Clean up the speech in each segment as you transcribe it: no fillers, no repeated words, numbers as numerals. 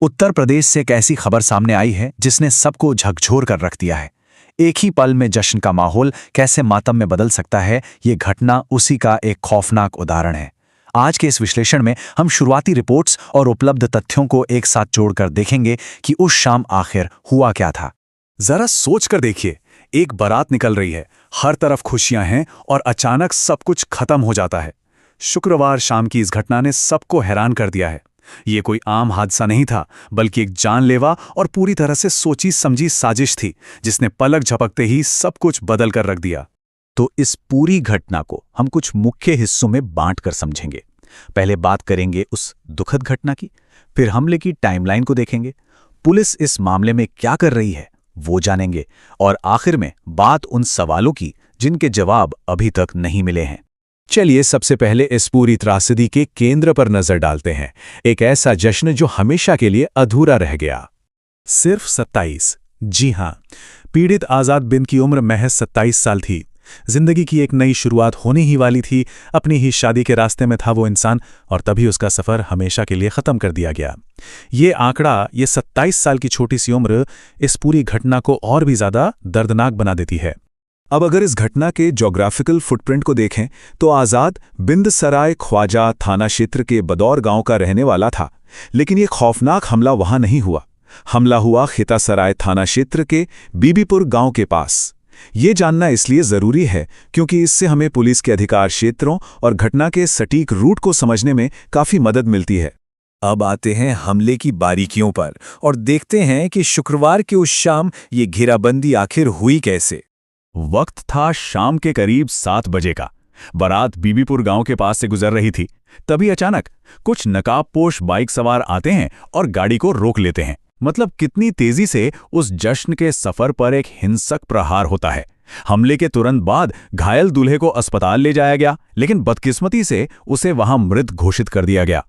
उत्तर प्रदेश से एक ऐसी खबर सामने आई है जिसने सबको झकझोर कर रख दिया है। एक ही पल में जश्न का माहौल कैसे मातम में बदल सकता है, ये घटना उसी का एक खौफनाक उदाहरण है। आज के इस विश्लेषण में हम शुरुआती रिपोर्ट्स और उपलब्ध तथ्यों को एक साथ जोड़कर देखेंगे कि उस शाम आखिर हुआ क्या था। जरा सोच कर देखिए, एक बारात निकल रही है, हर तरफ खुशियां हैं और अचानक सब कुछ खत्म हो जाता है। शुक्रवार शाम की इस घटना ने सबको हैरान कर दिया है। ये कोई आम हादसा नहीं था, बल्कि एक जानलेवा और पूरी तरह से सोची समझी साजिश थी, जिसने पलक झपकते ही सब कुछ बदल कर रख दिया। तो इस पूरी घटना को हम कुछ मुख्य हिस्सों में बांटकर समझेंगे। पहले बात करेंगे उस दुखद घटना की, फिर हमले की टाइमलाइन को देखेंगे, पुलिस इस मामले में क्या कर रही है वो जानेंगे, और आखिर में बात उन सवालों की जिनके जवाब अभी तक नहीं मिले हैं। चलिए सबसे पहले इस पूरी त्रासदी के केंद्र पर नजर डालते हैं, एक ऐसा जश्न जो हमेशा के लिए अधूरा रह गया। सिर्फ 27, जी हां, पीड़ित आजाद बिन की उम्र महज 27 साल थी। जिंदगी की एक नई शुरुआत होने ही वाली थी, अपनी ही शादी के रास्ते में था वो इंसान, और तभी उसका सफर हमेशा के लिए खत्म कर दिया गया। ये आंकड़ा, ये 27 साल की छोटी सी उम्र इस पूरी घटना को और भी ज्यादा दर्दनाक बना देती है। अब अगर इस घटना के ज्योग्राफिकल फुटप्रिंट को देखें तो आजाद बिंदसराय ख्वाजा थाना क्षेत्र के बदौर गांव का रहने वाला था, लेकिन ये खौफनाक हमला वहां नहीं हुआ। हमला हुआ खितासराय थाना क्षेत्र के बीबीपुर गांव के पास। ये जानना इसलिए जरूरी है क्योंकि इससे हमें पुलिस के अधिकार क्षेत्रों और घटना के सटीक रूट को समझने में काफी मदद मिलती है। अब आते हैं हमले की बारीकियों पर और देखते हैं कि शुक्रवार की उस शाम ये घेराबंदी आखिर हुई कैसे। वक्त था शाम के करीब 7 बजे का। बारात बीबीपुर गांव के पास से गुजर रही थी। तभी अचानक कुछ नकाबपोश बाइक सवार आते हैं और गाड़ी को रोक लेते हैं। मतलब कितनी तेजी से उस जश्न के सफर पर एक हिंसक प्रहार होता है। हमले के तुरंत बाद घायल दूल्हे को अस्पताल ले जाया गया, लेकिन बदकिस्मती से उसे वहां मृत घोषित कर दिया गया।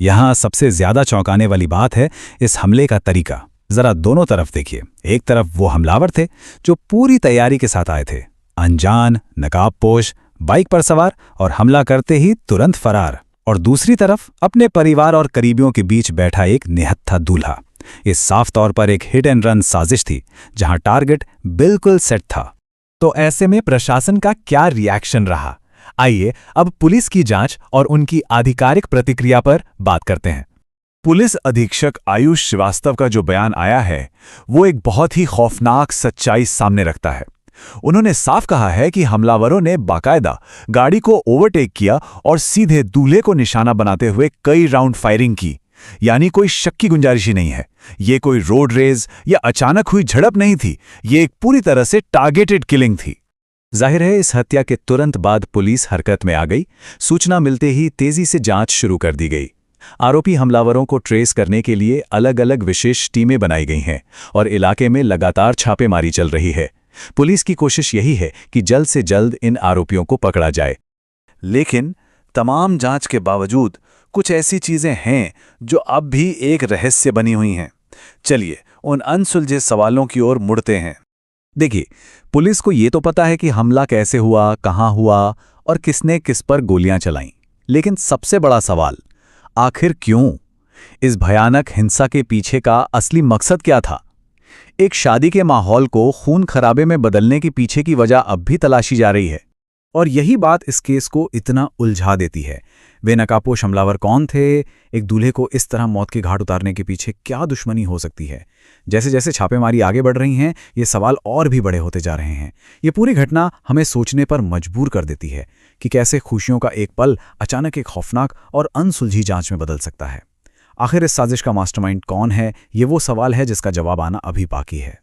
यहां सबसे ज्यादा चौंकाने वाली बात है इस हमले का तरीका। जरा दोनों तरफ देखिए। एक तरफ वो हमलावर थे जो पूरी तैयारी के साथ आए थे, अनजान, नकाबपोश, बाइक पर सवार और हमला करते ही तुरंत फरार। और दूसरी तरफ अपने परिवार और करीबियों के बीच बैठा एक निहत्था दूल्हा। ये साफ तौर पर एक हिट एंड रन साजिश थी, जहां टारगेट बिल्कुल सेट था। तो ऐसे में प्रशासन का क्या रिएक्शन रहा? आइए अब पुलिस की जांच और उनकी आधिकारिक प्रतिक्रिया पर बात करते हैं। पुलिस अधीक्षक आयुष श्रीवास्तव का जो बयान आया है वो एक बहुत ही खौफनाक सच्चाई सामने रखता है। उन्होंने साफ कहा है कि हमलावरों ने बाकायदा गाड़ी को ओवरटेक किया और सीधे दूल्हे को निशाना बनाते हुए कई राउंड फायरिंग की। यानी कोई शक की गुंजाइश ही नहीं है। ये कोई रोड रेज या अचानक हुई झड़प नहीं थी, ये एक पूरी तरह से टारगेटेड किलिंग थी। जाहिर है इस हत्या के तुरंत बाद पुलिस हरकत में आ गई। सूचना मिलते ही तेजी से जांच शुरू कर दी गई। आरोपी हमलावरों को ट्रेस करने के लिए अलग अलग विशेष टीमें बनाई गई हैं और इलाके में लगातार छापेमारी चल रही है। पुलिस की कोशिश यही है कि जल्द से जल्द इन आरोपियों को पकड़ा जाए। लेकिन तमाम जांच के बावजूद कुछ ऐसी चीजें हैं जो अब भी एक रहस्य बनी हुई हैं। चलिए उन अनसुलझे सवालों की ओर मुड़ते हैं। देखिए, पुलिस को ये तो पता है कि हमला कैसे हुआ, कहाँ हुआ और किसने किस पर गोलियां चलाईं। लेकिन सबसे बड़ा सवाल, आखिर क्यों? इस भयानक हिंसा के पीछे का असली मकसद क्या था? एक शादी के माहौल को खून खराबे में बदलने के पीछे की वजह अब भी तलाशी जा रही है। और यही बात इस केस को इतना उलझा देती है। वे नकाबपोश हमलावर कौन थे? एक दूल्हे को इस तरह मौत के घाट उतारने के पीछे क्या दुश्मनी हो सकती है? जैसे जैसे छापेमारी आगे बढ़ रही हैं, ये सवाल और भी बड़े होते जा रहे हैं। ये पूरी घटना हमें सोचने पर मजबूर कर देती है कि कैसे खुशियों का एक पल अचानक एक खौफनाक और अनसुलझी जांच में बदल सकता है। आखिर इस साजिश का मास्टरमाइंड कौन है? ये वो सवाल है जिसका जवाब आना अभी बाकी है।